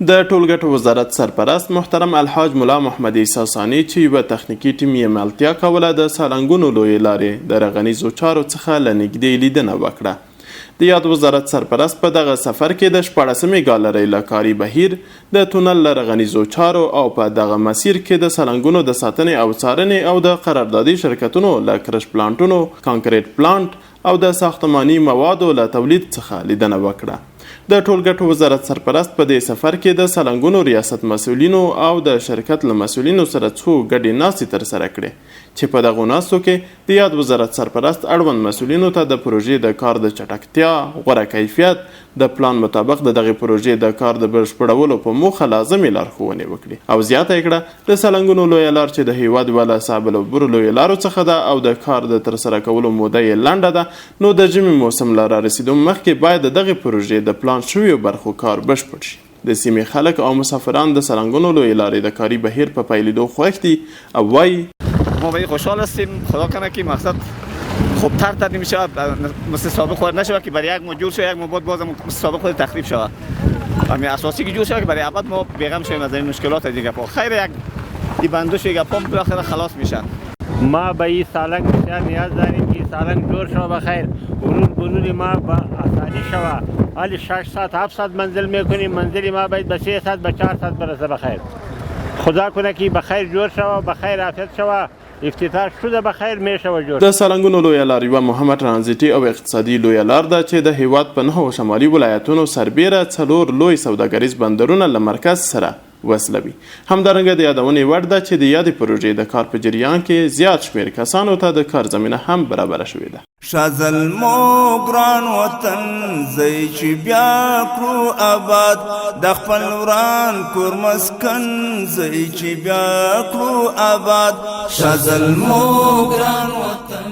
د ټولګټو وزارت سرپرست محترم الحاج ملا محمد عیسی ثاني چې یوه تخنیکي ټیم یې ملتیا کوله د سالنګونو لویې لارې د رغنیزو چارو څخه له نږدې لیدنه وکړه. د یاد وزارت سرپرست په دغه سفر کې د 14مې ګالرۍ له کاري بهیر د تونل له رغنیزو چارو او په دغه مسیر کې د سالنګونو د ساتنې او څارنې او د قراردادي شرکتونو له کرش پلانټونو، کانکریټ پلانټ او د ساختماني موادو له تولید څخه لیدنه وکړه. د ټولګټو وزارت سرپرست په دې سفر کې د سالنګونو ریاست مسؤلینو او د شرکت له مسؤلینو سره څو ګډې ناستې ترسره کړې چې په دغو ناستو کې د یاد وزارت سرپرست اړوند مسؤلینو ته د پروژې د کار د چټکتیا، غوره کیفیت، د پلان مطابق د دغې پروژې د کار د بشپړولو په موخه لازمې لارښوونې وکړي او زیاته یې کړه د سالنګونو لویه لار چې د هیواد یوه له صعبالعبورو لویو لارو څخه ده او د کار د ترسره کولو موده یې لنډه ده، نو د ژمي موسم له رارسېدو مخکې باید د دغې پروژې د پلان شویو برخو کار بشپړ شي. د سیمې خلک او مسافران د سالنګونو لویې لارې د کاري بهیر په پیلېدو خوښ دي او وایي ما باید خوشحال هستیم. خدا کنه که مقصد خوبتر تدوین شود، مثل سابق خود نشود که برای یک ما جور شود یک ما بعد بازم مثل سابق خود تخریب شود. همین اساسی که جور شود که برای ابد ما بیغم شویم از این مشکلات دیگه. خیر یک بندوش یک پمپ بالاخره خلاص میشن. ما به این سالنگ بسیار نیاز داریم که سالنگ دور شود بخیر. ورود ما با آسانی شود. حالی 6 ساعت 7 ساعت منزل میکنیم، منزل ما باید به 3 ساعت به 4 ساعت برسه بخیر. خدا کنه که بخیر جور شود، بخیر عافیت شود، افتتاح شده بخیر میشه جور. د سالنګونو لویه لار یوه مهمه ترانزیتي او اقتصادي لویه لار ده چې د هیواد په 9 شمالي ولایتونو سربیره 4 لوی سوداګریز بندرونه له مرکز سره وصلوي. همدارنګه د یادونې وړ ده چې د یادې پروژې د کار په جریان کې زیات شمېر کسانو ته د کار زمینه هم برابره شوې ده. شازل مو ګران وطن زئی چې بیا کړو آباد، د خپل وران کور مسکن زئی چې بیا کړو آباد. شازل مو ګران وطن